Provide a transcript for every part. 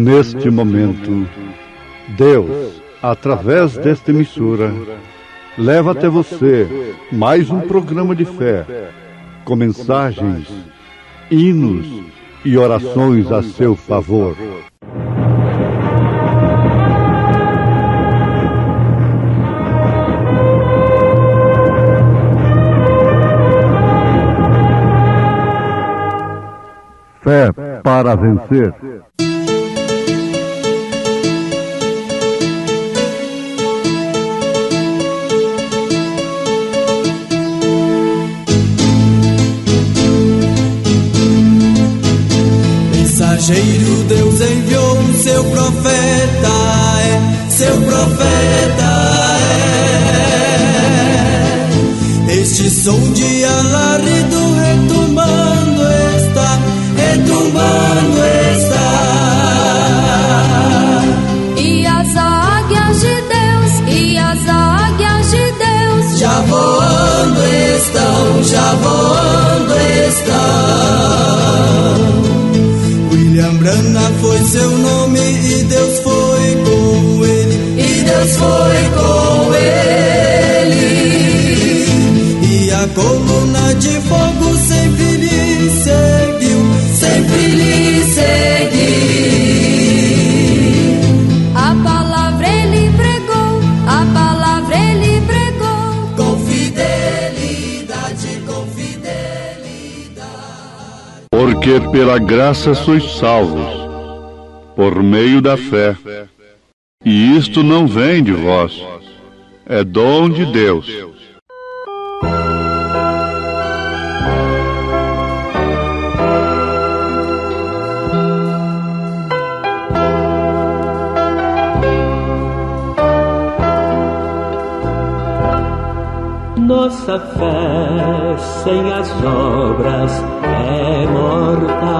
Neste momento, Deus, através desta emissora, leva até você mais um programa de fé, com mensagens, hinos e orações a seu favor. Fé para vencer. Mensageiro, Deus enviou o seu profeta, seu profeta Este som de alarido retumbando está, retumbando está. E as águias de Deus, e as águias de Deus já voando estão, já voando estão. William Branham foi seu nome e Deus foi com ele, e Deus foi com ele. E a coluna de fogo sempre lhe seguiu, sempre lhe seguiu. A palavra ele pregou, a palavra ele pregou, com fidelidade, com fidelidade. Porque pela graça sois salvos, por meio da fé. E isto não vem de vós, é dom de Deus. Nossa fé sem as obras é morta.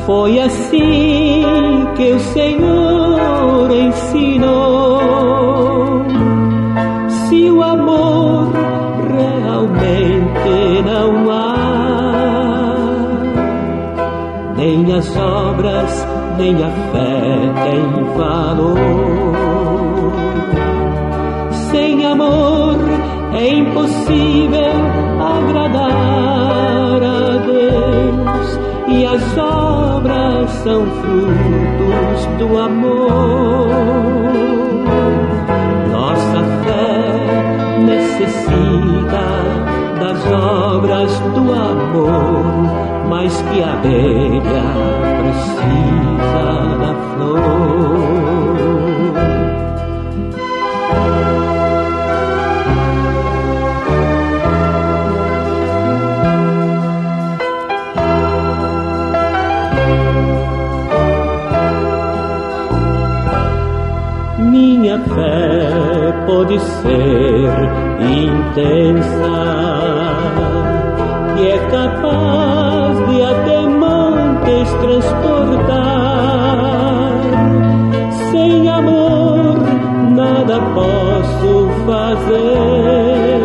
Foi assim que o Senhor ensinou. Se o amor realmente não há, nem as obras, nem a fé tem valor. Sem amor é impossível agradar a Deus, e as obras são frutos do amor. Nossa fé necessita das obras do amor, mais que a abelha precisa da flor. Minha fé pode ser intensa e é capaz de até montes transportar. Sem amor nada posso fazer.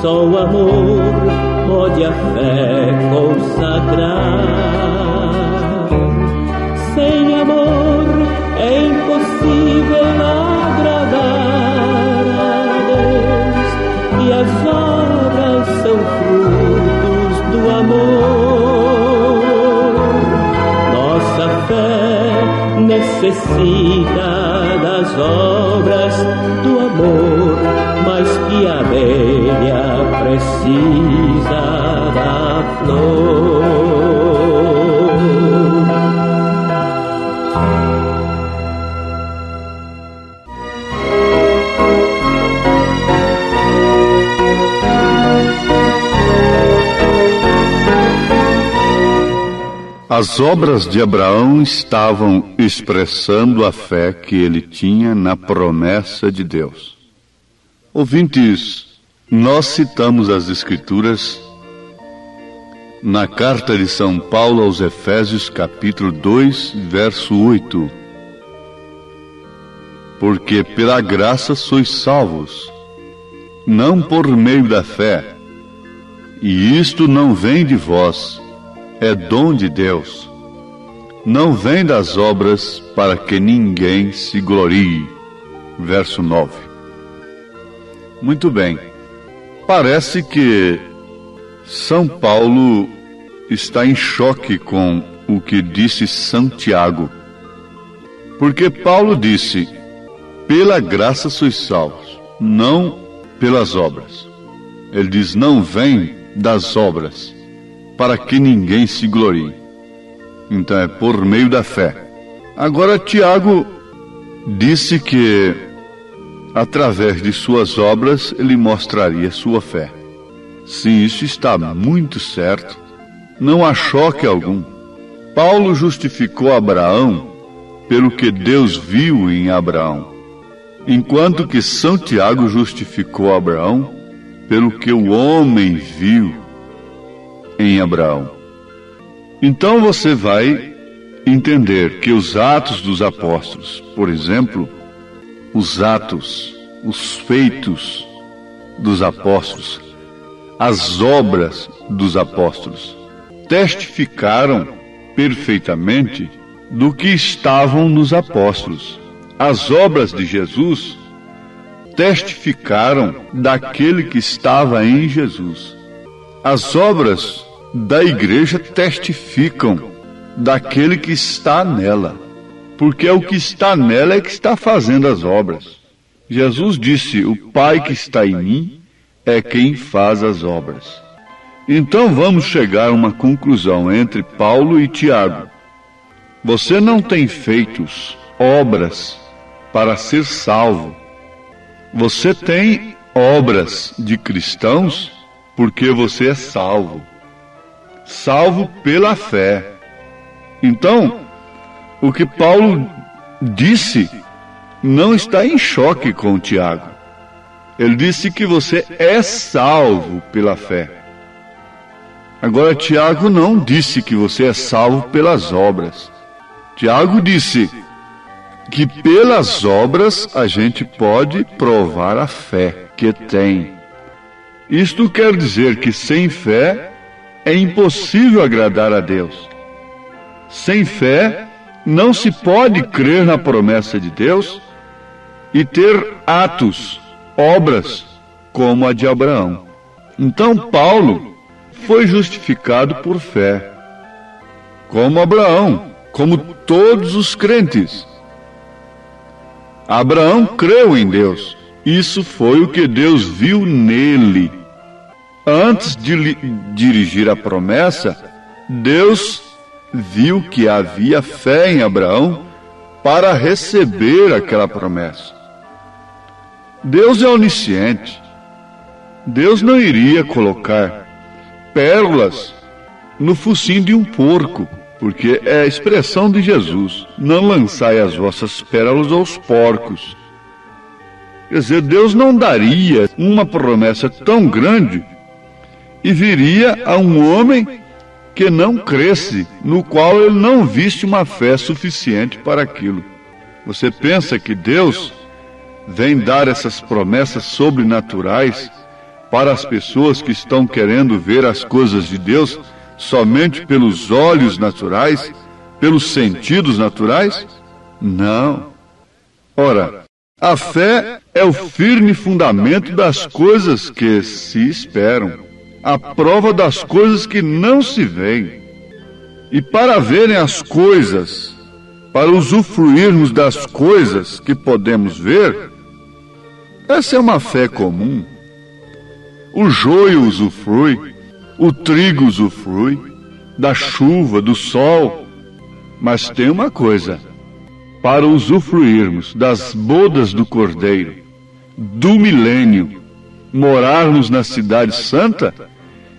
Só o amor pode a fé consagrar. Sem amor é impossível agradar a Deus, e as obras são frutos do amor. Nossa fé necessita das obras do amor, mais que a abelha precisa da flor. As obras de Abraão estavam expressando a fé que ele tinha na promessa de Deus. Ouvintes, nós citamos as Escrituras na carta de São Paulo aos Efésios, capítulo 2, verso 8. Porque pela graça sois salvos, não por meio da fé, e isto não vem de vós, é dom de Deus, não vem das obras para que ninguém se glorie. Verso 9. Muito bem. Parece que São Paulo está em choque com o que disse São Tiago. Porque Paulo disse: pela graça sois salvos, não pelas obras. Ele diz: não vem das obras, para que ninguém se glorie. Então é por meio da fé. Agora Tiago disse que através de suas obras ele mostraria sua fé. Sim, isso está muito certo. Não há choque algum. Paulo justificou Abraão pelo que Deus viu em Abraão, enquanto que São Tiago justificou Abraão pelo que o homem viu em Abraão. Então você vai entender que os Atos dos Apóstolos, por exemplo, os atos, os feitos dos apóstolos, as obras dos apóstolos, testificaram perfeitamente do que estavam nos apóstolos. As obras de Jesus testificaram daquele que estava em Jesus. As obras da igreja testificam daquele que está nela, porque é o que está nela é que está fazendo as obras. Jesus disse: o Pai que está em mim é quem faz as obras. Então vamos chegar a uma conclusão entre Paulo e Tiago. Você não tem feitos, obras, para ser salvo. Você tem obras de cristãos porque você é salvo. Salvo pela fé. Então, o que Paulo disse não está em choque com Tiago. Ele disse que você é salvo pela fé. Agora, Tiago não disse que você é salvo pelas obras. Tiago disse que pelas obras a gente pode provar a fé que tem. Isto quer dizer que sem fé é impossível agradar a Deus. Sem fé não se pode crer na promessa de Deus e ter atos, obras, como a de Abraão. Então Paulo foi justificado por fé, como Abraão, como todos os crentes. Abraão creu em Deus. Isso foi o que Deus viu nele. Antes de lhe dirigir a promessa, Deus viu que havia fé em Abraão para receber aquela promessa. Deus é onisciente. Deus não iria colocar pérolas no focinho de um porco, porque é a expressão de Jesus: não lançai as vossas pérolas aos porcos. Quer dizer, Deus não daria uma promessa tão grande e viria a um homem que não cresce, no qual ele não visse uma fé suficiente para aquilo. Você pensa que Deus vem dar essas promessas sobrenaturais para as pessoas que estão querendo ver as coisas de Deus somente pelos olhos naturais, pelos sentidos naturais? Não. Ora, a fé é o firme fundamento das coisas que se esperam, a prova das coisas que não se veem. E para verem as coisas, para usufruirmos das coisas que podemos ver, essa é uma fé comum. O joio usufrui, o trigo usufrui, da chuva, do sol. Mas tem uma coisa: para usufruirmos das bodas do Cordeiro, do milênio, morarmos na cidade santa,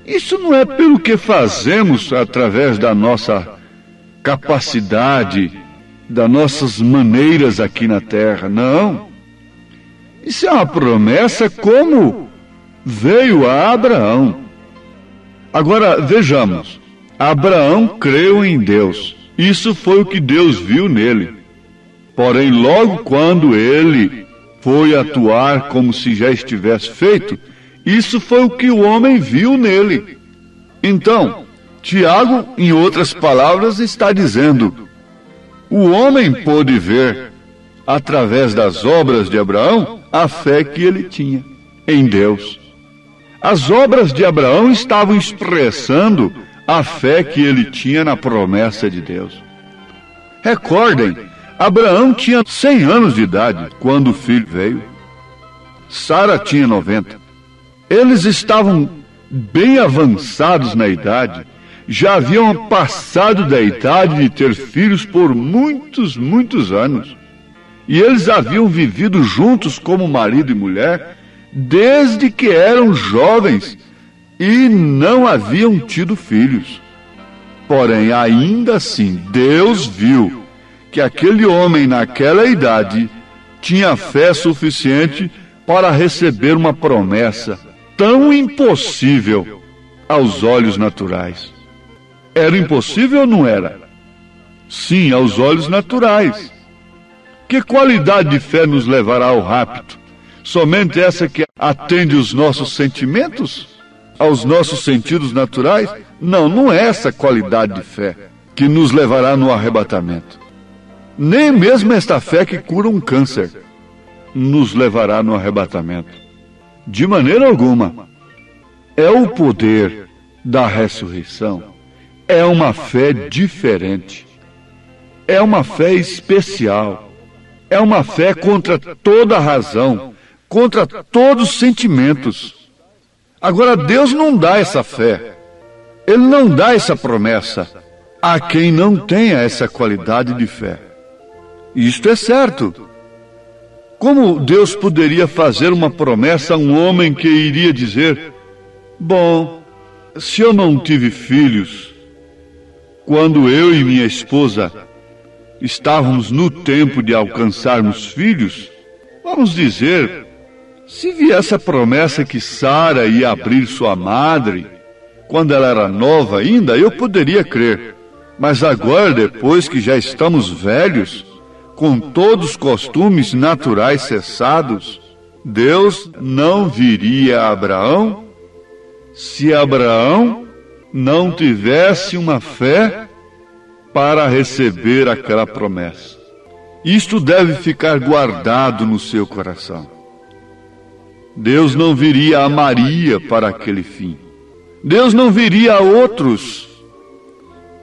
isso não é pelo que fazemos através da nossa capacidade, das nossas maneiras aqui na terra, não. Isso é uma promessa como veio a Abraão. Agora, vejamos, Abraão creu em Deus. Isso foi o que Deus viu nele. Porém, logo quando ele foi atuar como se já estivesse feito, isso foi o que o homem viu nele. Então, Tiago, em outras palavras, está dizendo: O homem pôde ver, através das obras de Abraão, a fé que ele tinha em Deus. As obras de Abraão estavam expressando a fé que ele tinha na promessa de Deus. Recordem, Abraão tinha 100 anos de idade quando o filho veio. Sara tinha 90. Eles estavam bem avançados na idade, já haviam passado da idade de ter filhos por muitos anos. E eles haviam vivido juntos como marido e mulher desde que eram jovens e não haviam tido filhos. Porém, ainda assim, Deus viu que aquele homem naquela idade tinha fé suficiente para receber uma promessa tão impossível aos olhos naturais. Era impossível ou não era? Sim, aos olhos naturais. Que qualidade de fé nos levará ao rapto? Somente essa que atende os nossos sentimentos? Aos nossos sentidos naturais? Não, não é essa qualidade de fé que nos levará no arrebatamento. Nem mesmo esta fé que cura um câncer nos levará no arrebatamento. De maneira alguma. É o poder da ressurreição. É uma fé diferente. É uma fé especial. É uma fé contra toda razão, contra todos os sentimentos. Agora, Deus não dá essa fé. Ele não dá essa promessa a quem não tenha essa qualidade de fé. Isto é certo. Como Deus poderia fazer uma promessa a um homem que iria dizer: bom, se eu não tive filhos, quando eu e minha esposa estávamos no tempo de alcançarmos filhos, vamos dizer, se viesse a promessa que Sara ia abrir sua madre, quando ela era nova ainda, eu poderia crer. Mas agora, depois que já estamos velhos, com todos os costumes naturais cessados, Deus não viria a Abraão se Abraão não tivesse uma fé para receber aquela promessa. Isto deve ficar guardado no seu coração. Deus não viria a Maria para aquele fim. Deus não viria a outros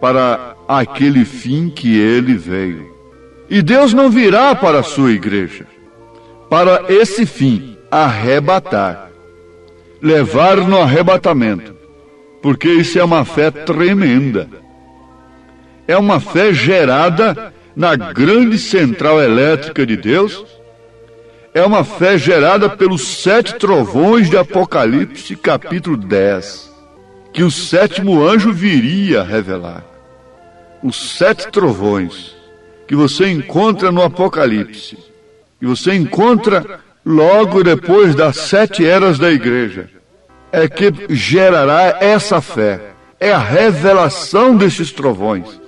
para aquele fim que ele veio. E Deus não virá para a sua igreja para esse fim, arrebatar, levar no arrebatamento, porque isso é uma fé tremenda. É uma fé gerada na grande central elétrica de Deus. É uma fé gerada pelos 7 trovões de Apocalipse, capítulo 10, que o 7º anjo viria revelar. Os 7 trovões que você encontra no Apocalipse, que você encontra logo depois das 7 eras da igreja, é que gerará essa fé. É a revelação desses trovões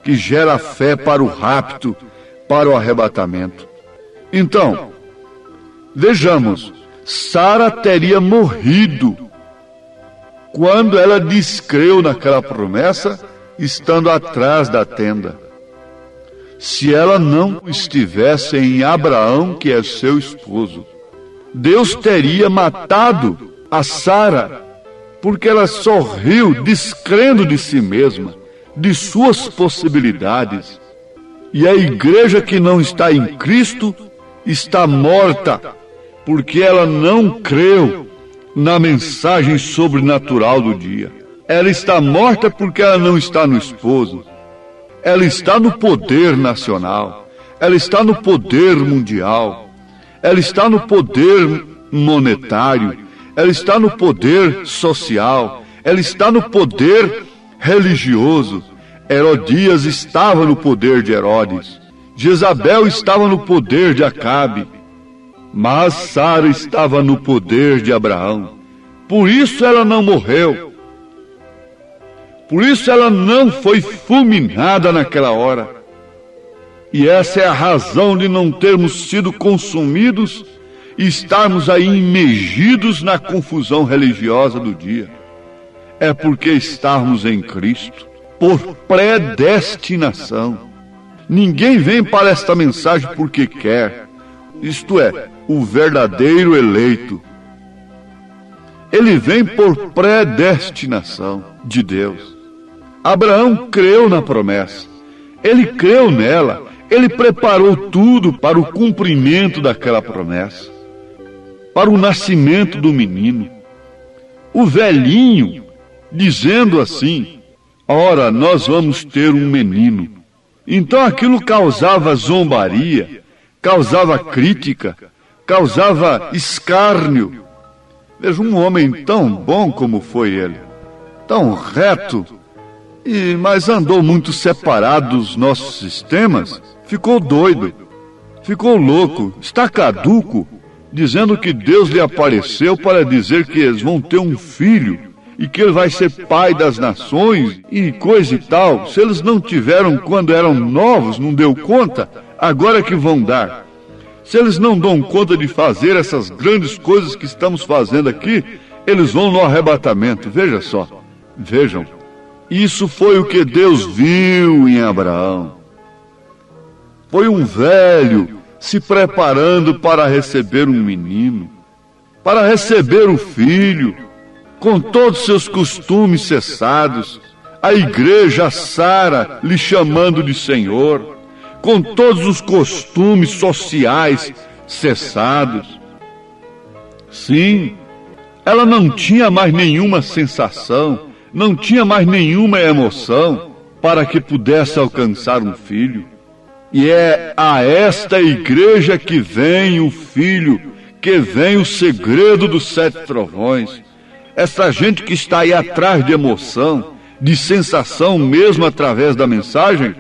que gera fé para o rapto, para o arrebatamento. Então, vejamos, Sara teria morrido quando ela descreu naquela promessa, estando atrás da tenda. Se ela não estivesse em Abraão, que é seu esposo, Deus teria matado a Sara, porque ela sorriu, descrendo de si mesma, de suas possibilidades. E a igreja que não está em Cristo está morta, porque ela não creu na mensagem sobrenatural do dia. Ela está morta porque ela não está no esposo. Ela está no poder nacional. Ela está no poder mundial. Ela está no poder monetário. Ela está no poder social. Ela está no poder religioso. Herodias estava no poder de Herodes. Jezabel estava no poder de Acabe. Mas Sara estava no poder de Abraão. Por isso ela não morreu. Por isso ela não foi fulminada naquela hora. E essa é a razão de não termos sido consumidos e estarmos aí imergidos na confusão religiosa do dia. É porque estamos em Cristo, por predestinação. Ninguém vem para esta mensagem porque quer, isto é, o verdadeiro eleito. Ele vem por predestinação de Deus. Abraão creu na promessa, ele creu nela, ele preparou tudo para o cumprimento daquela promessa, para o nascimento do menino. O velhinho, dizendo assim: ora, nós vamos ter um menino. Então aquilo causava zombaria, causava crítica, causava escárnio. Veja, um homem tão bom como foi ele, tão reto, mas andou muito separado dos nossos sistemas, ficou doido, ficou louco, está caduco, dizendo que Deus lhe apareceu para dizer que eles vão ter um filho e que ele vai ser pai das nações e coisa e tal. Se eles não tiveram quando eram novos, não deu conta, agora é que vão dar. Se eles não dão conta de fazer essas grandes coisas que estamos fazendo aqui, eles vão no arrebatamento. Veja só, vejam, isso foi o que Deus viu em Abraão. Foi um velho se preparando para receber um menino, para receber o filho, com todos os seus costumes cessados, a igreja, a Sara, lhe chamando de Senhor, com todos os costumes sociais cessados. Sim, ela não tinha mais nenhuma sensação, não tinha mais nenhuma emoção para que pudesse alcançar um filho. E é a esta igreja que vem o filho, que vem o segredo dos 7 trovões. Essa gente que está aí atrás de emoção, de sensação mesmo através da mensagem,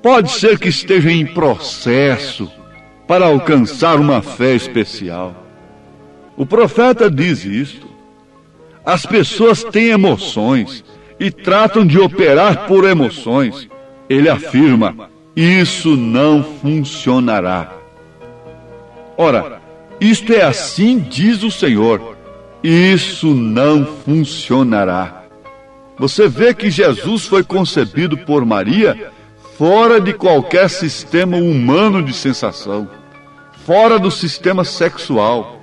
pode ser que esteja em processo para alcançar uma fé especial. O profeta diz isto. As pessoas têm emoções e tratam de operar por emoções. Ele afirma: isso não funcionará. Ora, isto é assim, diz o Senhor. Isso não funcionará. Você vê que Jesus foi concebido por Maria fora de qualquer sistema humano de sensação, fora do sistema sexual,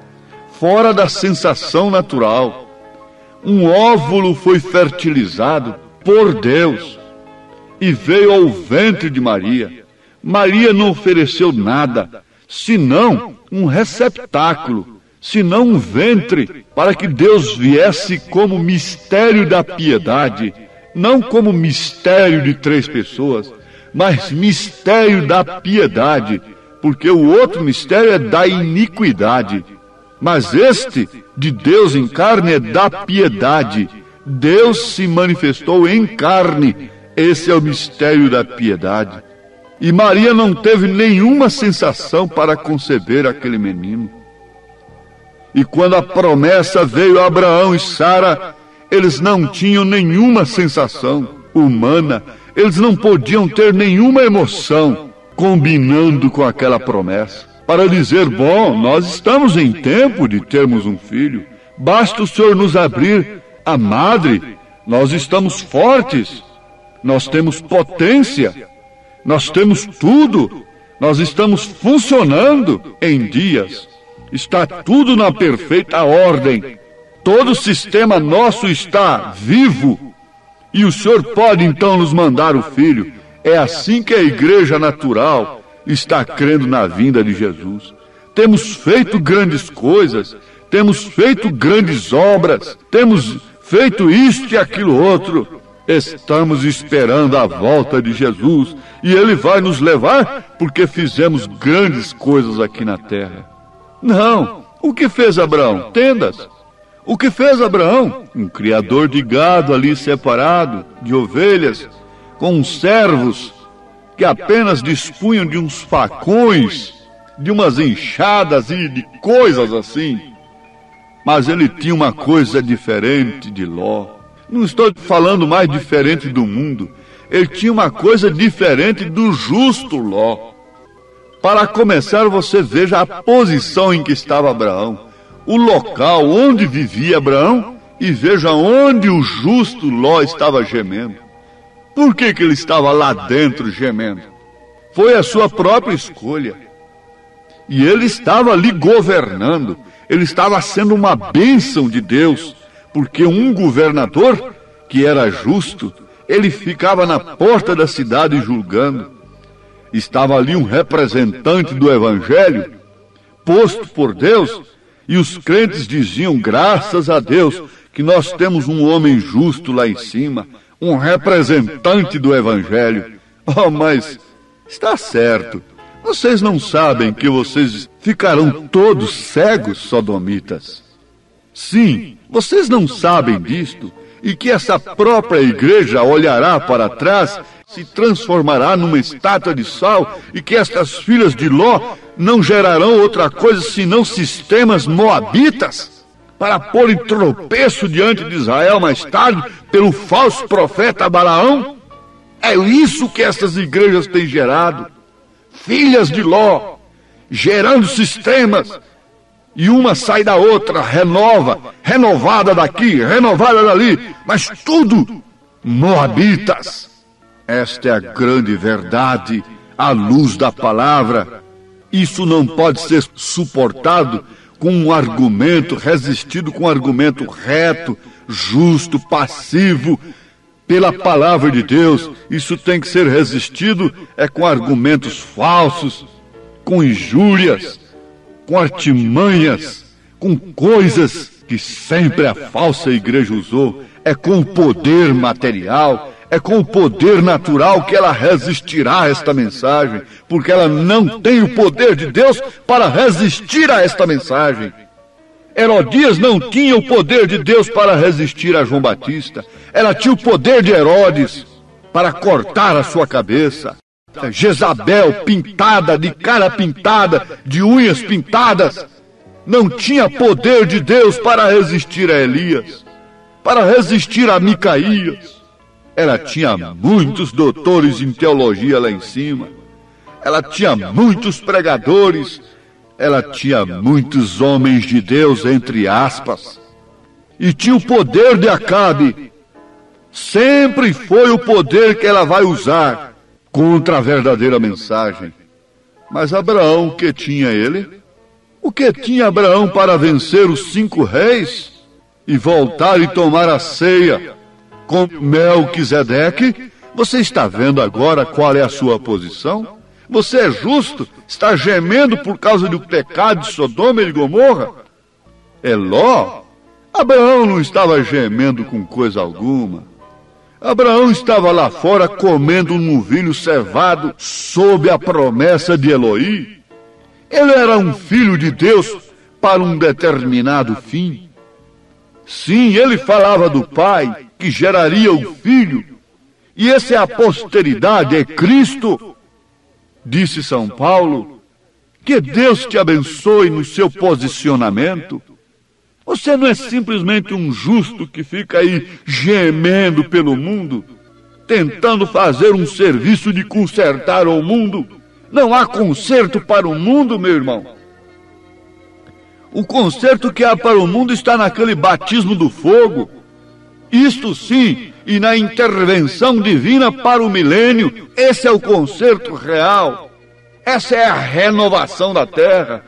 fora da sensação natural. Um óvulo foi fertilizado por Deus e veio ao ventre de Maria. Maria não ofereceu nada, senão um receptáculo, senão um ventre, para que Deus viesse como mistério da piedade, não como mistério de 3 pessoas, mas mistério da piedade, porque o outro mistério é da iniquidade, mas este de Deus em carne é da piedade. Deus se manifestou em carne, esse é o mistério da piedade. E Maria não teve nenhuma sensação para conceber aquele menino. E quando a promessa veio a Abraão e Sara, eles não tinham nenhuma sensação humana, eles não podiam ter nenhuma emoção combinando com aquela promessa, para dizer: bom, nós estamos em tempo de termos um filho, basta o Senhor nos abrir a madre, nós estamos fortes, nós temos potência, nós temos tudo, nós estamos funcionando em dias. Está tudo na perfeita ordem. Todo o sistema nosso está vivo. E o Senhor pode então nos mandar o Filho. É assim que a igreja natural está crendo na vinda de Jesus. Temos feito grandes coisas, temos feito grandes obras, temos feito isto e aquilo outro. Estamos esperando a volta de Jesus e Ele vai nos levar porque fizemos grandes coisas aqui na terra. Não, o que fez Abraão? Tendas. O que fez Abraão? Um criador de gado ali separado, de ovelhas, com uns servos que apenas dispunham de uns facões, de umas enxadas e de coisas assim. Mas ele tinha uma coisa diferente de Ló. Não estou falando mais diferente do mundo. Ele tinha uma coisa diferente do justo Ló. Para começar, você veja a posição em que estava Abraão, o local onde vivia Abraão, e veja onde o justo Ló estava gemendo. Por que ele estava lá dentro gemendo? Foi a sua própria escolha. E ele estava ali governando. Ele estava sendo uma bênção de Deus, porque um governador que era justo, ele ficava na porta da cidade julgando. Estava ali um representante do Evangelho, posto por Deus, e os crentes diziam: graças a Deus que nós temos um homem justo lá em cima, um representante do Evangelho. Oh, mas está certo. Vocês não sabem que vocês ficarão todos cegos, sodomitas? Sim, vocês não sabem disto, e que essa própria igreja olhará para trás, se transformará numa estátua de sal, e que estas filhas de Ló não gerarão outra coisa senão sistemas moabitas, para pôr em tropeço diante de Israel mais tarde, pelo falso profeta Balaão? É isso que essas igrejas têm gerado. Filhas de Ló, gerando sistemas, e uma sai da outra, renovada daqui, renovada dali, mas tudo moabitas. Esta é a grande verdade, à luz da palavra. Isso não pode ser suportado com um argumento, resistido com um argumento reto, justo, passivo, pela palavra de Deus. Isso tem que ser resistido com argumentos falsos, com injúrias, com artimanhas, com coisas que sempre a falsa igreja usou. É com o poder material, é com o poder natural que ela resistirá a esta mensagem, porque ela não tem o poder de Deus para resistir a esta mensagem. Herodias não tinha o poder de Deus para resistir a João Batista. Ela tinha o poder de Herodes para cortar a sua cabeça. Jezabel, pintada, de cara pintada, de unhas pintadas, não tinha poder de Deus para resistir a Elias, para resistir a Micaías. Ela tinha muitos doutores em teologia lá em cima. Ela tinha muitos pregadores. Ela tinha muitos homens de Deus, entre aspas. E tinha o poder de Acabe. Sempre foi o poder que ela vai usar contra a verdadeira mensagem. Mas Abraão, o que tinha ele? O que tinha Abraão para vencer os 5 reis e voltar e tomar a ceia com Melquisedeque? Você está vendo agora qual é a sua posição? Você é justo? Está gemendo por causa do pecado de Sodoma e de Gomorra? É Ló? Abraão não estava gemendo com coisa alguma. Abraão estava lá fora comendo um novilho cevado sob a promessa de Eloí. Ele era um filho de Deus para um determinado fim. Sim, ele falava do Pai que geraria o Filho. E essa é a posteridade, é Cristo. Disse São Paulo. Que Deus te abençoe no seu posicionamento. Você não é simplesmente um justo que fica aí gemendo pelo mundo, tentando fazer um serviço de consertar o mundo. Não há conserto para o mundo, meu irmão. O conserto que há para o mundo está naquele batismo do fogo. Isto sim, e na intervenção divina para o milênio. Esse é o conserto real. Essa é a renovação da terra.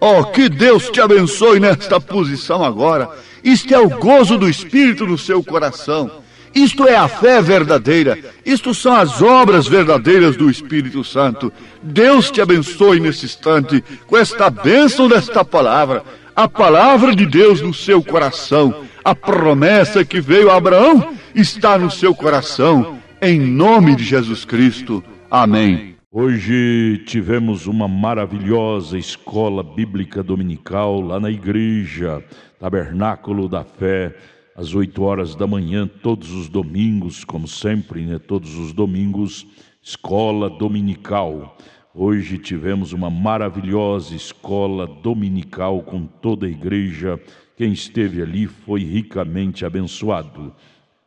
Oh, que Deus te abençoe nesta posição agora. Isto é o gozo do Espírito no seu coração. Isto é a fé verdadeira. Isto são as obras verdadeiras do Espírito Santo. Deus te abençoe nesse instante com esta bênção desta palavra. A palavra de Deus no seu coração. A promessa que veio a Abraão está no seu coração. Em nome de Jesus Cristo. Amém. Hoje tivemos uma maravilhosa escola bíblica dominical lá na igreja Tabernáculo da Fé, às 8 horas da manhã, todos os domingos, como sempre, né? Todos os domingos, escola dominical. Hoje tivemos uma maravilhosa escola dominical com toda a igreja. Quem esteve ali foi ricamente abençoado.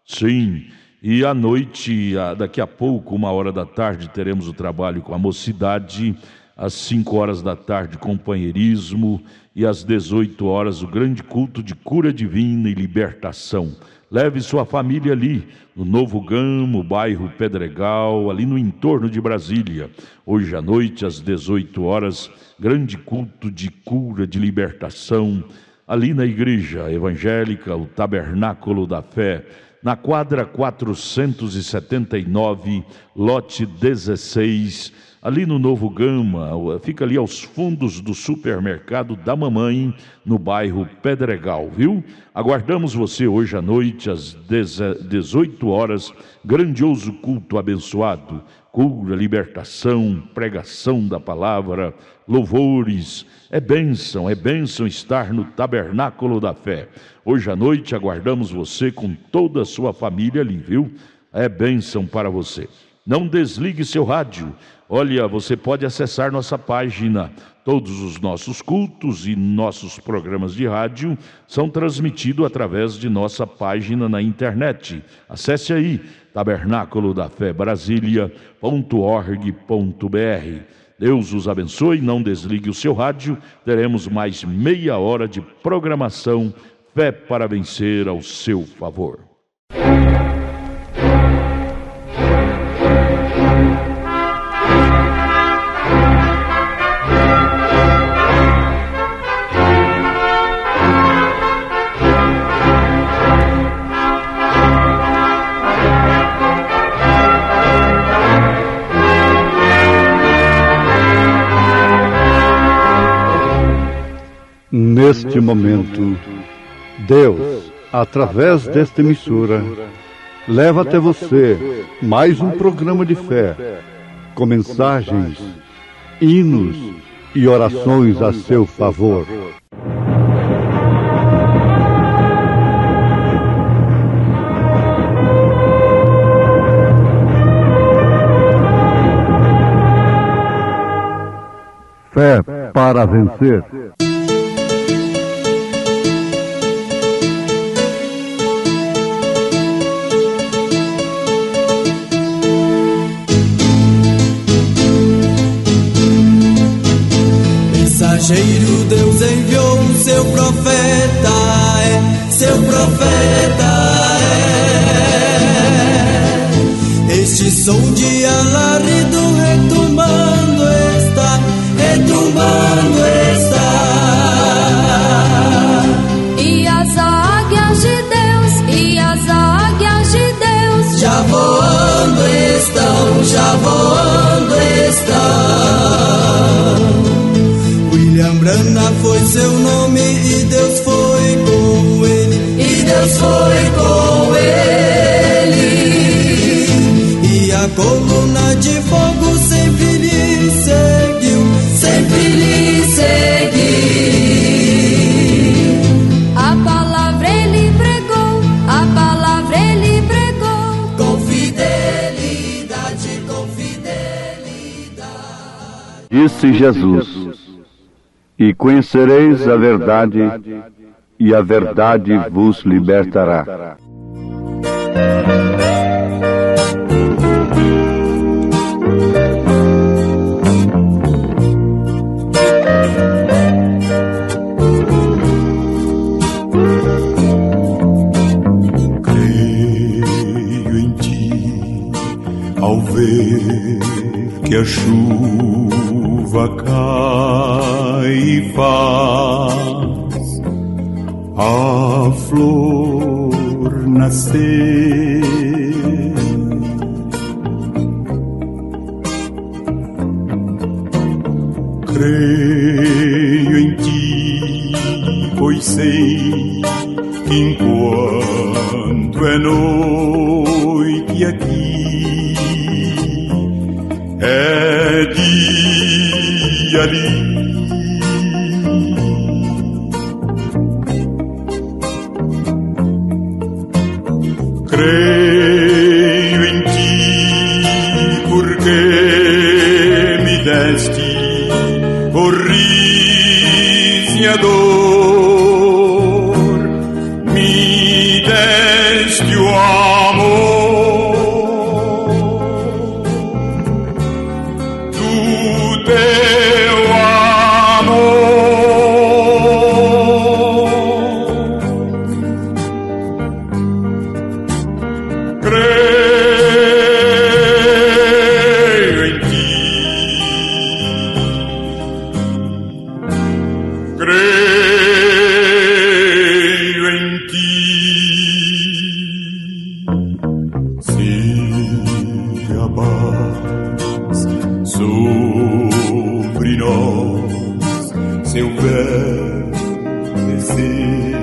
Sim. E à noite, daqui a pouco, 1 hora da tarde, teremos o trabalho com a mocidade. às 5 horas da tarde, companheirismo, e às 18 horas, o grande culto de cura divina e libertação. Leve sua família ali, no Novo Gama, bairro Pedregal, ali no entorno de Brasília. Hoje à noite, às 18 horas, grande culto de cura, de libertação, ali na igreja evangélica, o Tabernáculo da Fé, na quadra 479, lote 16, ali no Novo Gama, fica ali aos fundos do supermercado da mamãe, no bairro Pedregal, viu? Aguardamos você hoje à noite, às 18 horas, grandioso culto abençoado, cura, libertação, pregação da palavra, louvores. É bênção estar no Tabernáculo da Fé. Hoje à noite aguardamos você com toda a sua família ali, viu? É bênção para você. Não desligue seu rádio. Olha, você pode acessar nossa página. Todos os nossos cultos e nossos programas de rádio são transmitidos através de nossa página na internet. Acesse aí, tabernaculodafebrasilia.org.br. Deus os abençoe, não desligue o seu rádio. Teremos mais meia hora de programação. Fé para vencer ao seu favor. Neste momento, Deus, através desta emissora, leva até você mais um programa de fé, com mensagens, hinos e orações a seu favor. Fé para vencer. Mensageiro Deus enviou o seu profeta, seu profeta Este som de alarido retumbando está, E as águias de Deus, e as águias de Deus já voando estão. William Branham foi seu nome e Deus foi com ele, E a coluna de fogo sempre lhe seguiu, A palavra ele pregou, com fidelidade. Disse Jesus: E conhecereis a verdade, e a verdade vos libertará. Creio em ti, ao ver que a chuva cai e faz a flor nascer. Creio em ti, pois sei que enquanto é noite aqui, é dia ali. Creio em ti, porque me deste o riso e a dor, me deste o amor do teu creio em ti. Se abate sobre nós seu descer,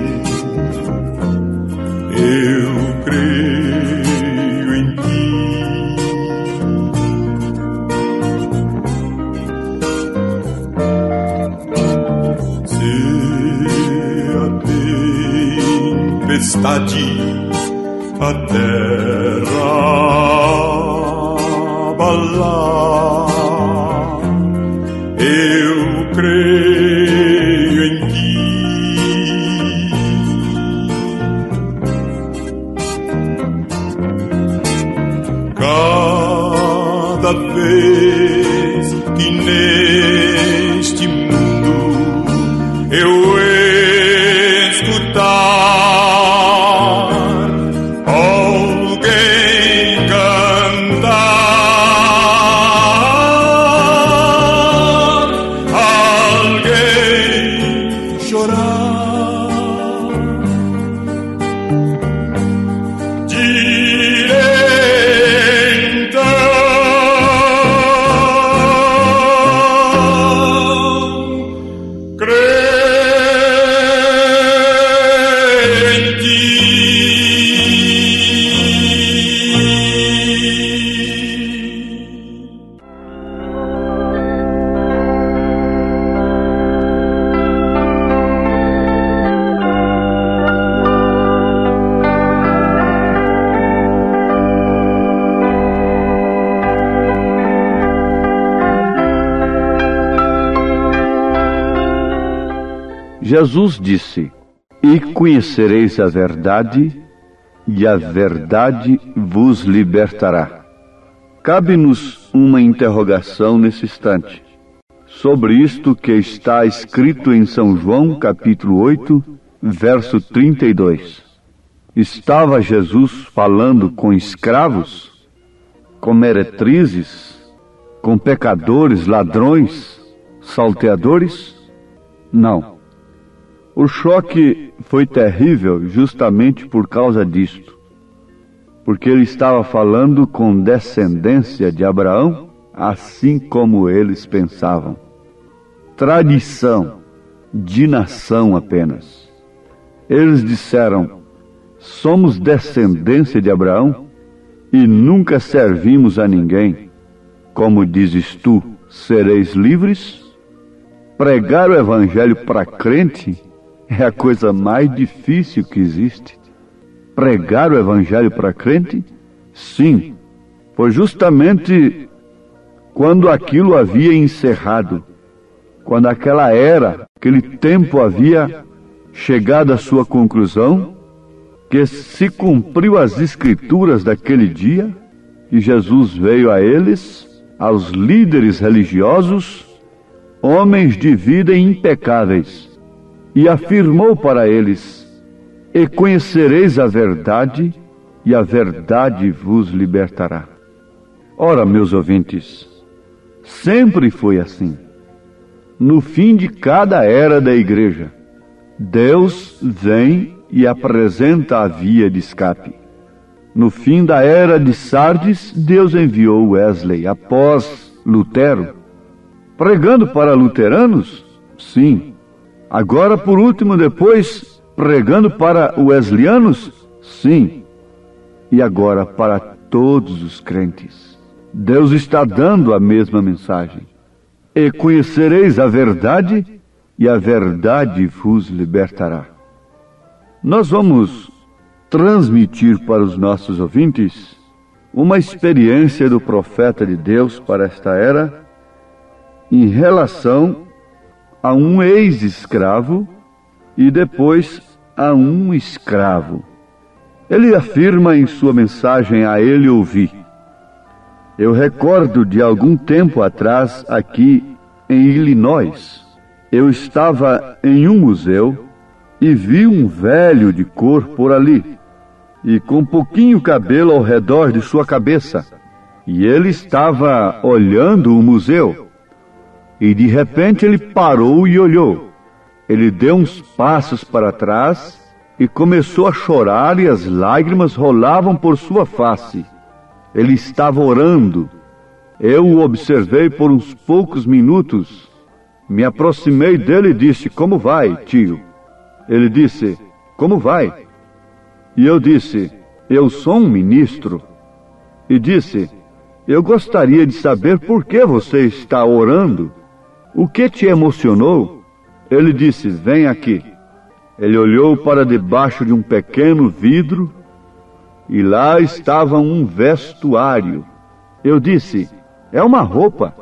eu creio em ti. Se a tempestade a terra abalar, eu creio em ti. Cada vez que neste mundo eu escutar alguém cantar, alguém chorar, direi então, creio em ti. Jesus disse: E conhecereis a verdade, e a verdade vos libertará. Cabe-nos uma interrogação nesse instante, sobre isto que está escrito em São João, capítulo 8, verso 32. Estava Jesus falando com escravos, com meretrizes, com pecadores, ladrões, salteadores? Não. O choque foi terrível justamente por causa disto, porque ele estava falando com descendência de Abraão, assim como eles pensavam. Tradição de nação apenas. Eles disseram: somos descendência de Abraão e nunca servimos a ninguém. Como dizes tu, sereis livres? Pregar o evangelho para crente é a coisa mais difícil que existe. Pregar o evangelho para crente? Sim, foi justamente quando aquilo havia encerrado, quando aquela era, aquele tempo havia chegado à sua conclusão, que se cumpriu as escrituras daquele dia, e Jesus veio a eles, aos líderes religiosos, homens de vida impecáveis, e afirmou para eles: E conhecereis a verdade, e a verdade vos libertará. Ora, meus ouvintes, sempre foi assim. No fim de cada era da igreja, Deus vem e apresenta a via de escape. No fim da era de Sardes, Deus enviou Wesley após Lutero, pregando para luteranos? Sim. Agora, por último, depois, pregando para wesleyanos? Sim. E agora para todos os crentes. Deus está dando a mesma mensagem. E conhecereis a verdade, e a verdade vos libertará. Nós vamos transmitir para os nossos ouvintes uma experiência do profeta de Deus para esta era em relação a um ex-escravo e depois a um escravo. Ele afirma em sua mensagem: a ele ouvi. Eu recordo de algum tempo atrás, aqui em Illinois, eu estava em um museu e vi um velho de cor por ali, e com pouquinho cabelo ao redor de sua cabeça. E ele estava olhando o museu. E de repente ele parou e olhou. Ele deu uns passos para trás e começou a chorar, e as lágrimas rolavam por sua face. Ele estava orando. Eu o observei por uns poucos minutos. Me aproximei dele e disse: "Como vai, tio?" Ele disse: "Como vai?" E eu disse: "Eu sou um ministro." E disse: "Eu gostaria de saber por que você está orando. O que te emocionou?" Ele disse: "Vem aqui." Ele olhou para debaixo de um pequeno vidro e lá estava um vestuário. Eu disse: "É uma roupa.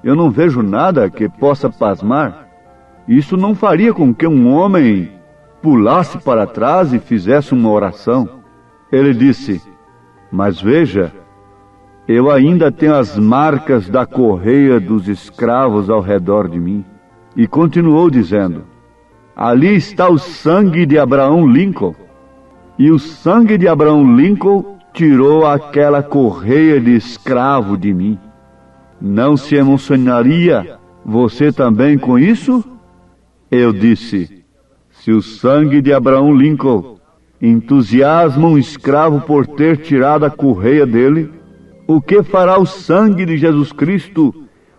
Eu não vejo nada que possa pasmar. Isso não faria com que um homem pulasse para trás e fizesse uma oração." Ele disse: "Mas veja, eu ainda tenho as marcas da correia dos escravos ao redor de mim." E continuou dizendo: "Ali está o sangue de Abraham Lincoln. E o sangue de Abraham Lincoln tirou aquela correia de escravo de mim. Não se emocionaria você também com isso?" Eu disse: "Se o sangue de Abraham Lincoln entusiasma um escravo por ter tirado a correia dele, o que fará o sangue de Jesus Cristo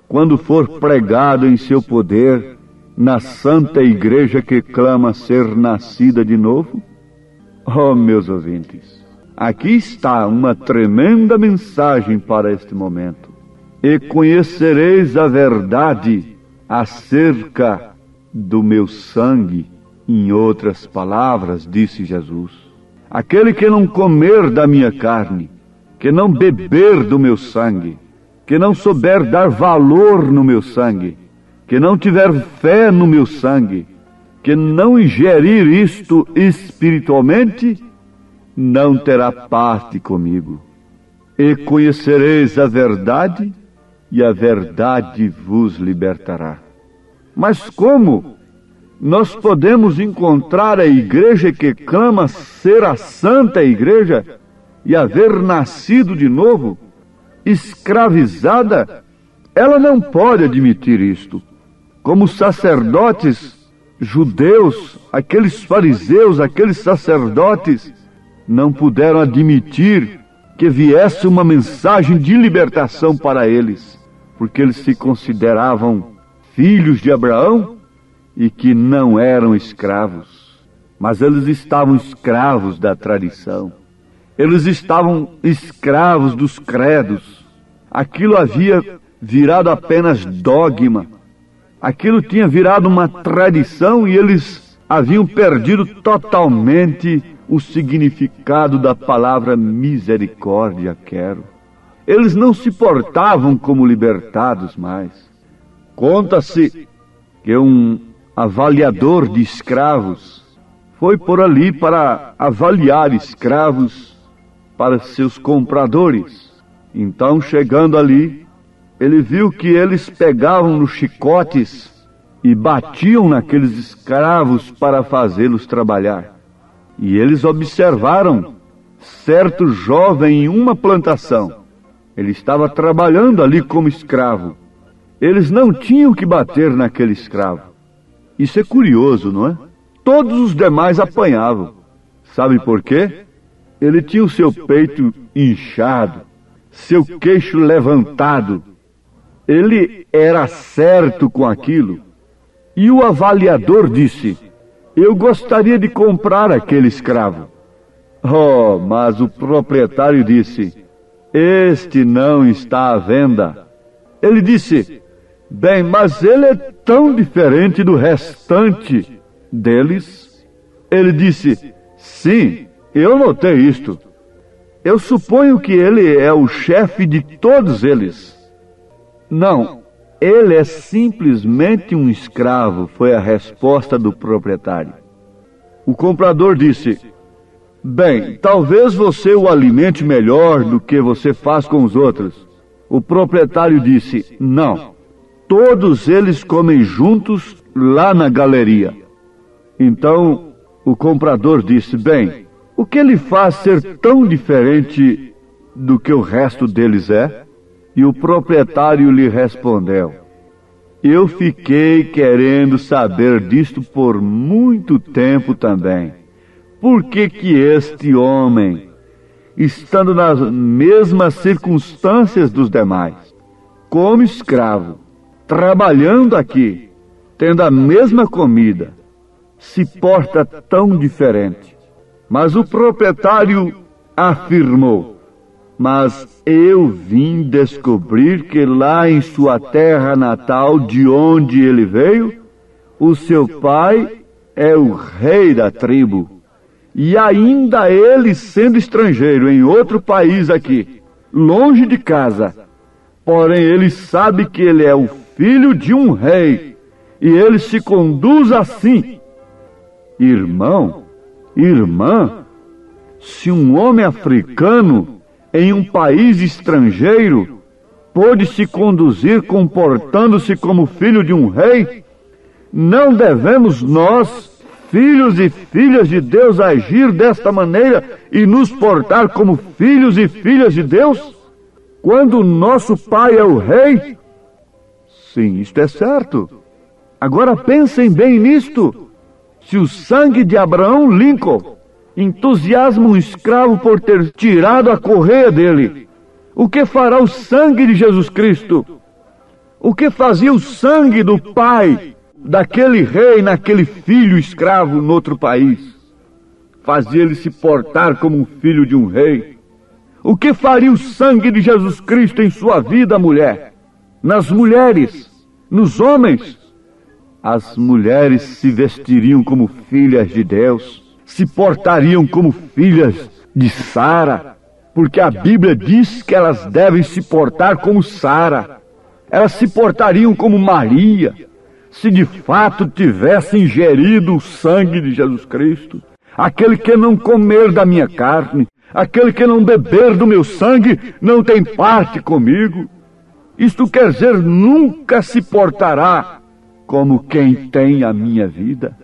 quando for pregado em seu poder na santa igreja que clama ser nascida de novo?" Oh, meus ouvintes, aqui está uma tremenda mensagem para este momento. "E conhecereis a verdade acerca do meu sangue." Em outras palavras, disse Jesus, aquele que não comer da minha carne, que não beber do meu sangue, que não souber dar valor no meu sangue, que não tiver fé no meu sangue, que não ingerir isto espiritualmente, não terá parte comigo. "E conhecereis a verdade, e a verdade vos libertará." Mas como nós podemos encontrar a igreja que clama ser a santa igreja e haver nascido de novo, escravizada? Ela não pode admitir isto. Como sacerdotes judeus, aqueles fariseus, aqueles sacerdotes, não puderam admitir que viesse uma mensagem de libertação para eles, porque eles se consideravam filhos de Abraão e que não eram escravos. Mas eles estavam escravos da tradição. Eles estavam escravos dos credos. Aquilo havia virado apenas dogma. Aquilo tinha virado uma tradição e eles haviam perdido totalmente o significado da palavra misericórdia, quero. Eles não se portavam como libertados mais. Conta-se que um avaliador de escravos foi por ali para avaliar escravos para seus compradores. Então, chegando ali, ele viu que eles pegavam nos chicotes e batiam naqueles escravos para fazê-los trabalhar. E eles observaram certo jovem em uma plantação. Ele estava trabalhando ali como escravo. Eles não tinham que bater naquele escravo. Isso é curioso, não é? Todos os demais apanhavam. Sabe por quê? Ele tinha o seu peito inchado, seu queixo levantado. Ele era certo com aquilo. E o avaliador disse: "Eu gostaria de comprar aquele escravo." Oh, mas o proprietário disse: "Este não está à venda." Ele disse: "Bem, mas ele é tão diferente do restante deles." Ele disse: "Sim, eu notei isto. Eu suponho que ele é o chefe de todos eles." "Não, ele é simplesmente um escravo", foi a resposta do proprietário. O comprador disse: "Bem, talvez você o alimente melhor do que você faz com os outros." O proprietário disse: "Não, todos eles comem juntos lá na galeria." Então o comprador disse: "Bem, o que lhe faz ser tão diferente do que o resto deles é?" E o proprietário lhe respondeu: Eu fiquei querendo saber disto por muito tempo também. Por que este homem, estando nas mesmas circunstâncias dos demais, como escravo, trabalhando aqui, tendo a mesma comida, se porta tão diferente? Mas o proprietário afirmou: mas eu vim descobrir que lá em sua terra natal, de onde ele veio, o seu pai é o rei da tribo. E ainda ele, sendo estrangeiro em outro país aqui, longe de casa, porém ele sabe que ele é o filho de um rei, e ele se conduz assim. Irmão, irmã, se um homem africano em um país estrangeiro pôde se conduzir comportando-se como filho de um rei, não devemos nós, filhos e filhas de Deus, agir desta maneira e nos portar como filhos e filhas de Deus, quando o nosso pai é o rei? Sim, isto é certo. Agora pensem bem nisto. Se o sangue de Abraão Lincoln entusiasma um escravo por ter tirado a correia dele, o que fará o sangue de Jesus Cristo? O que fazia o sangue do pai daquele rei naquele filho escravo no outro país? Fazia ele se portar como um filho de um rei. O que faria o sangue de Jesus Cristo em sua vida, mulher? Nas mulheres? Nos homens? As mulheres se vestiriam como filhas de Deus, se portariam como filhas de Sara, porque a Bíblia diz que elas devem se portar como Sara. Elas se portariam como Maria, se de fato tivessem ingerido o sangue de Jesus Cristo. Aquele que não comer da minha carne, aquele que não beber do meu sangue, não tem parte comigo. Isto quer dizer, nunca se portará como quem tem a minha vida,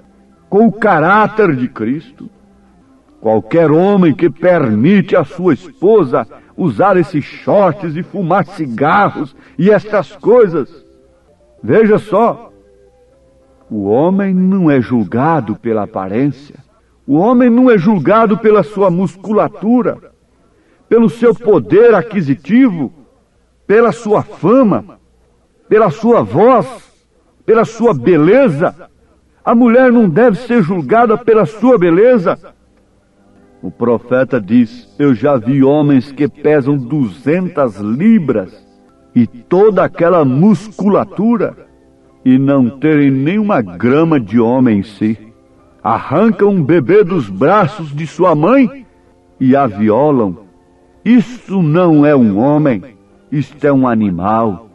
com o caráter de Cristo. Qualquer homem que permite a sua esposa usar esses shorts e fumar cigarros e estas coisas, veja só, o homem não é julgado pela aparência, o homem não é julgado pela sua musculatura, pelo seu poder aquisitivo, pela sua fama, pela sua voz, pela sua beleza. A mulher não deve ser julgada pela sua beleza. O profeta diz: eu já vi homens que pesam 200 libras e toda aquela musculatura e não terem nenhuma grama de homem em si. Arrancam um bebê dos braços de sua mãe e a violam. Isto não é um homem, isto é um animal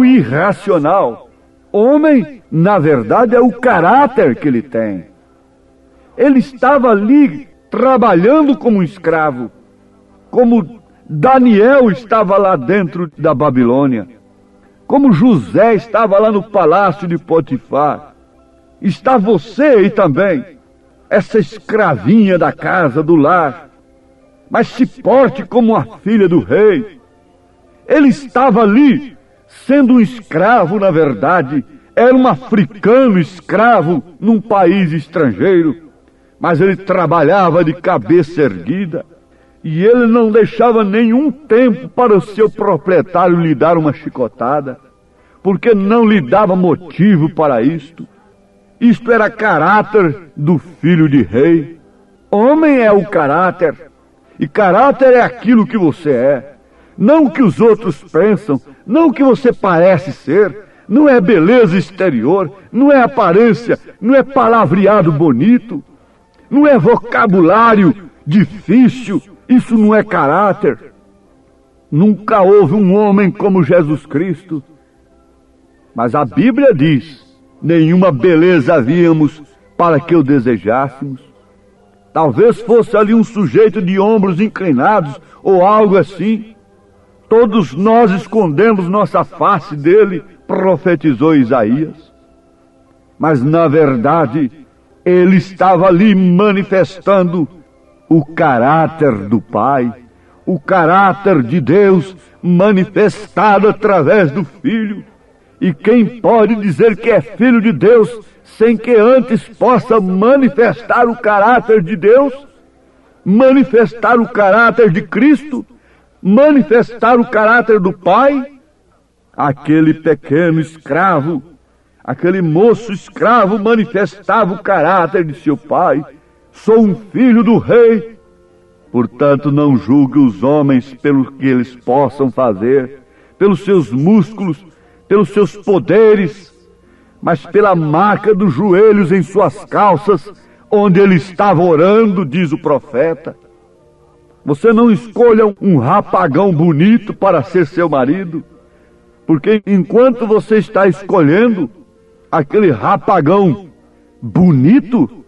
irracional. Homem, na verdade, é o caráter que ele tem. Ele estava ali trabalhando como um escravo, como Daniel estava lá dentro da Babilônia, como José estava lá no palácio de Potifar. Está você aí também, essa escravinha da casa, do lar, mas se porte como a filha do rei. Ele estava ali, sendo um escravo, na verdade, era um africano escravo num país estrangeiro, mas ele trabalhava de cabeça erguida, e ele não deixava nenhum tempo para o seu proprietário lhe dar uma chicotada, porque não lhe dava motivo para isto. Isto era caráter do filho de rei. Homem é o caráter, e caráter é aquilo que você é, não o que os outros pensam, não o que você parece ser. Não é beleza exterior, não é aparência, não é palavreado bonito, não é vocabulário difícil, isso não é caráter. Nunca houve um homem como Jesus Cristo. Mas a Bíblia diz: nenhuma beleza havíamos para que o desejássemos. Talvez fosse ali um sujeito de ombros inclinados ou algo assim. Todos nós escondemos nossa face dele, profetizou Isaías. Mas na verdade, ele estava ali manifestando o caráter do Pai, o caráter de Deus manifestado através do Filho. E quem pode dizer que é filho de Deus sem que antes possa manifestar o caráter de Deus, manifestar o caráter de Cristo, manifestar o caráter do Pai? Aquele pequeno escravo, aquele moço escravo manifestava o caráter de seu pai. Sou um filho do rei. Portanto, não julgue os homens pelo que eles possam fazer, pelos seus músculos, pelos seus poderes, mas pela marca dos joelhos em suas calças, onde ele estava orando, diz o profeta. Você não escolha um rapagão bonito para ser seu marido, porque enquanto você está escolhendo aquele rapagão bonito,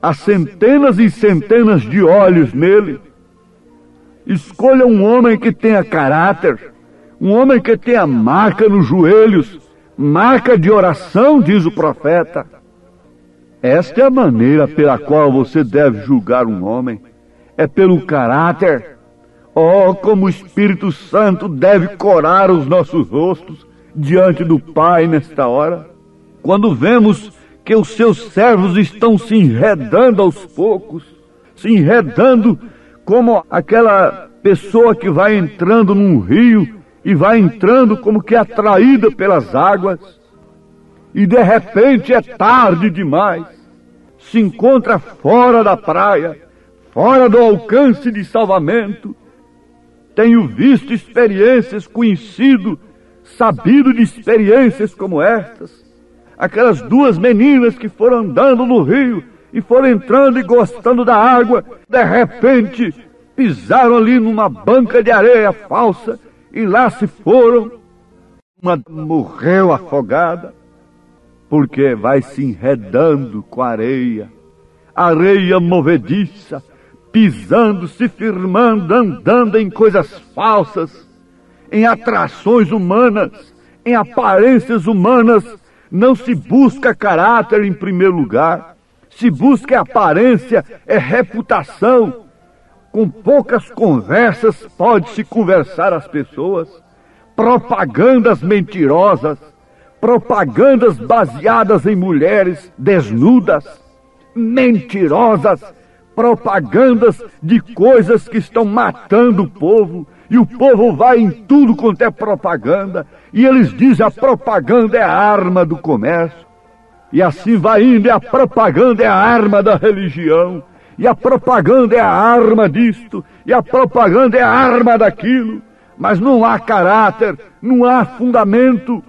há centenas e centenas de olhos nele. Escolha um homem que tenha caráter, um homem que tenha marca nos joelhos, marca de oração, diz o profeta. Esta é a maneira pela qual você deve julgar um homem, é pelo caráter. Oh, como o Espírito Santo deve corar os nossos rostos diante do Pai nesta hora. Quando vemos que os seus servos estão se enredando aos poucos, se enredando como aquela pessoa que vai entrando num rio e vai entrando como que atraída pelas águas, e de repente é tarde demais, se encontra fora da praia, fora do alcance de salvamento. Tenho visto experiências, conhecido, sabido de experiências como estas. Aquelas duas meninas que foram andando no rio e foram entrando e gostando da água, de repente pisaram ali numa banca de areia falsa e lá se foram. Uma morreu afogada, porque vai se enredando com a areia movediça, pisando, se firmando, andando em coisas falsas, em atrações humanas, em aparências humanas. Não se busca caráter em primeiro lugar, se busca aparência, é reputação. Com poucas conversas pode-se conversar as pessoas, propagandas mentirosas, propagandas baseadas em mulheres desnudas, mentirosas, propagandas de coisas que estão matando o povo, e o povo vai em tudo quanto é propaganda, e eles dizem a propaganda é a arma do comércio, e assim vai indo, e a propaganda é a arma da religião, e a propaganda é a arma disto, e a propaganda é a arma daquilo, mas não há caráter, não há fundamento.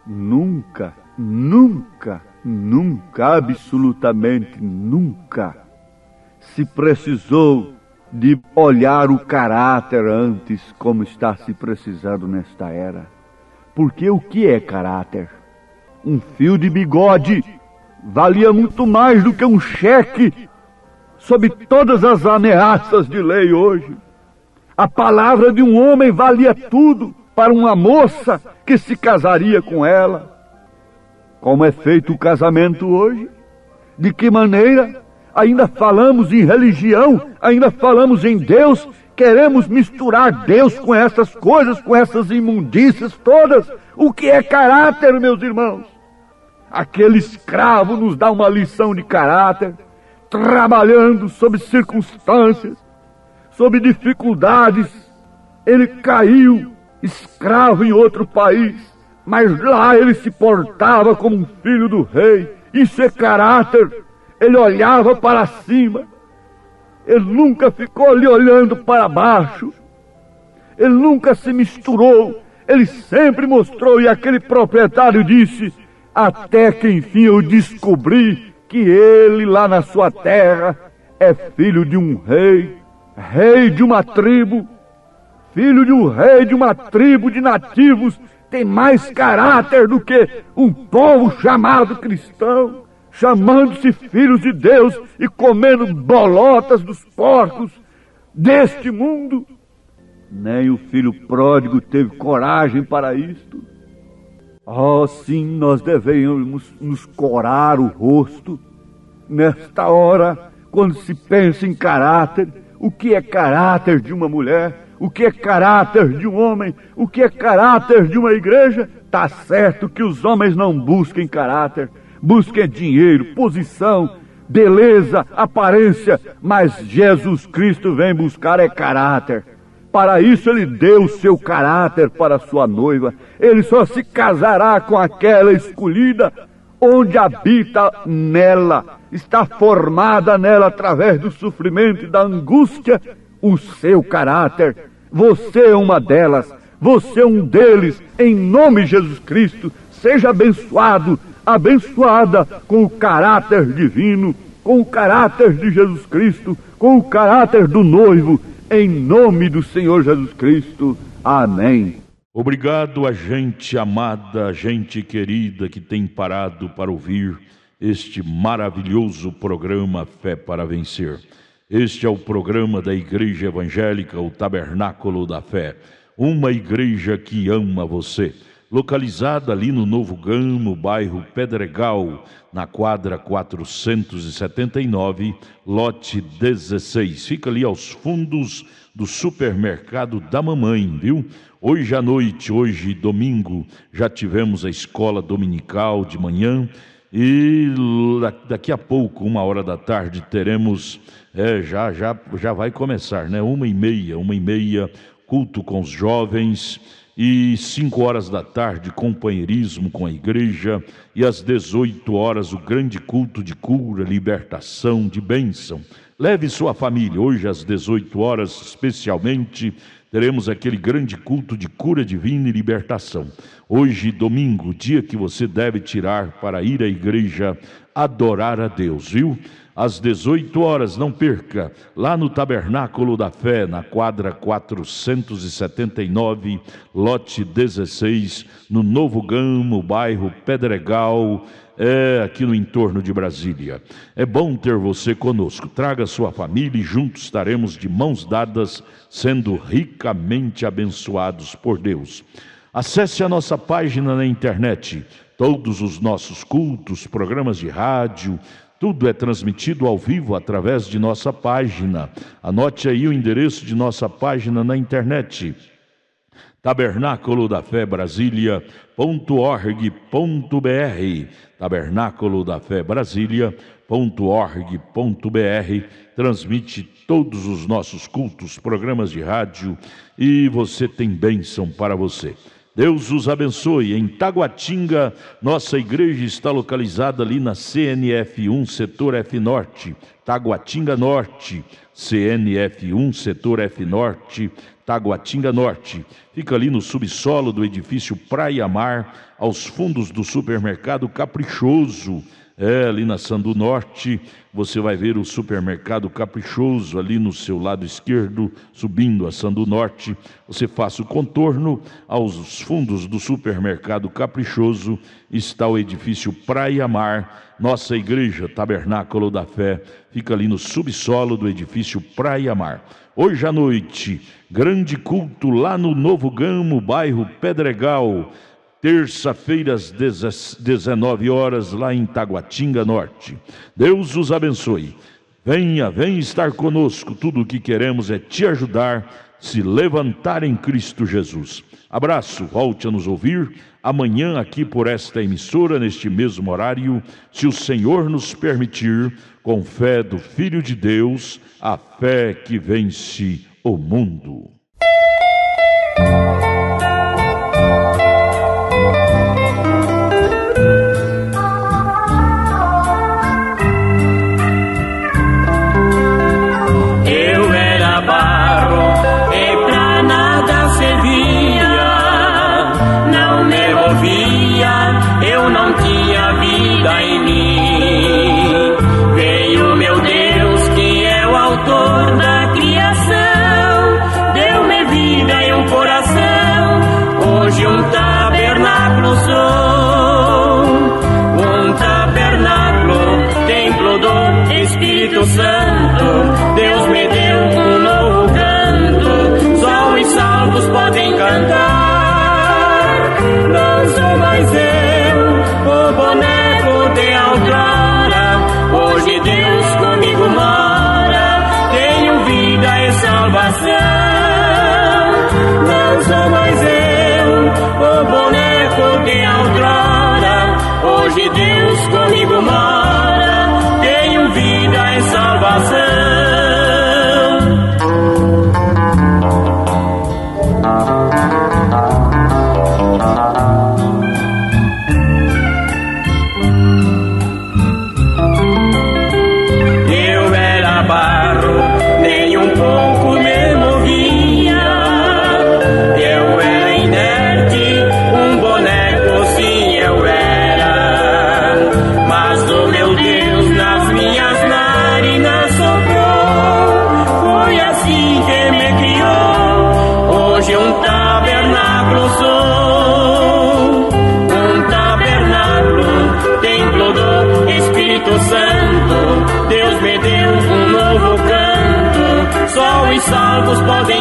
Nunca, nunca, nunca, absolutamente nunca se precisou de olhar o caráter antes, como está se precisando nesta era. Porque o que é caráter? Um fio de bigode valia muito mais do que um cheque, sob todas as ameaças de lei hoje. A palavra de um homem valia tudo para uma moça que se casaria com ela. Como é feito o casamento hoje? De que maneira? Ainda falamos em religião, ainda falamos em Deus, queremos misturar Deus com essas coisas, com essas imundícias todas. O que é caráter, meus irmãos? Aquele escravo nos dá uma lição de caráter, trabalhando sob circunstâncias, sob dificuldades. Ele caiu, escravo em outro país, mas lá ele se portava como um filho do rei. Isso é caráter. Ele olhava para cima, ele nunca ficou ali olhando para baixo, ele nunca se misturou, ele sempre mostrou, e aquele proprietário disse, até que enfim eu descobri que ele lá na sua terra é filho de um rei, rei de uma tribo, filho de um rei de uma tribo de nativos, tem mais caráter do que um povo chamado cristão, chamando-se filhos de Deus e comendo bolotas dos porcos deste mundo. Nem o filho pródigo teve coragem para isto. Oh, sim, nós devemos nos corar o rosto nesta hora, quando se pensa em caráter. O que é caráter de uma mulher? O que é caráter de um homem? O que é caráter de uma igreja? Tá certo que os homens não busquem caráter, busquem dinheiro, posição, beleza, aparência, mas Jesus Cristo vem buscar é caráter. Para isso ele deu o seu caráter para sua noiva. Ele só se casará com aquela escolhida onde habita nela, está formada nela através do sofrimento e da angústia, o seu caráter. Você é uma delas, você é um deles, em nome de Jesus Cristo. Seja abençoado, abençoada com o caráter divino, com o caráter de Jesus Cristo, com o caráter do noivo, em nome do Senhor Jesus Cristo. Amém. Obrigado a gente amada, gente querida que tem parado para ouvir este maravilhoso programa Fé para Vencer. Este é o programa da Igreja Evangélica, o Tabernáculo da Fé, uma igreja que ama você. Localizada ali no Novo Gamo, bairro Pedregal, na quadra 479, lote 16. Fica ali aos fundos do supermercado da mamãe, viu? Hoje à noite, hoje domingo, já tivemos a escola dominical de manhã e daqui a pouco, 1h da tarde, teremos, já vai começar, né? 1h30, culto com os jovens. E 5h da tarde, companheirismo com a igreja. E às 18h, o grande culto de cura, libertação, de bênção. Leve sua família. Hoje às 18h, especialmente, teremos aquele grande culto de cura divina e libertação. Hoje, domingo, dia que você deve tirar para ir à igreja adorar a Deus, viu? Às 18h, não perca, lá no Tabernáculo da Fé, na quadra 479, lote 16, no Novo Gamo, bairro Pedregal, aqui no entorno de Brasília. É bom ter você conosco. Traga sua família e juntos estaremos de mãos dadas, sendo ricamente abençoados por Deus. Acesse a nossa página na internet. Todos os nossos cultos, programas de rádio, tudo é transmitido ao vivo através de nossa página. Anote aí o endereço de nossa página na internet: Tabernáculo da Fé Brasília.org.br. Tabernáculo da Fé Brasília.org.br. Transmite todos os nossos cultos, programas de rádio, e você tem bênção para você. Deus os abençoe. Em Taguatinga, nossa igreja está localizada ali na CNF1, setor F Norte, Taguatinga Norte, CNF1, setor F Norte, Taguatinga Norte. Fica ali no subsolo do edifício Praia Mar, aos fundos do supermercado Caprichoso. Ali na Sandu Norte, você vai ver o supermercado Caprichoso ali no seu lado esquerdo, subindo a Sandu Norte. Você faça o contorno, aos fundos do supermercado Caprichoso está o edifício Praia Mar. Nossa igreja Tabernáculo da Fé fica ali no subsolo do edifício Praia Mar. Hoje à noite, grande culto lá no Novo Gamo, bairro Pedregal. Terça-feira às 19h, lá em Taguatinga Norte. Deus os abençoe. Venha estar conosco. Tudo o que queremos é te ajudar, se levantar em Cristo Jesus. Abraço, volte a nos ouvir amanhã aqui por esta emissora, neste mesmo horário, se o Senhor nos permitir, com fé do Filho de Deus, a fé que vence o mundo. Da criação, deu-me vida e um coração. Hoje Deus comigo mora, tenho vida e salvação. Eu era barro, nem um pouco me movia. Eu era inerte, um boneco, sim eu era. Mas o meu Deus nas minhas narinas soprou. Foi assim que me criou. Hoje um tabernáculo sou. Um tabernáculo, templo do Espírito Santo. Deus me deu um novo canto. Só os salvos podem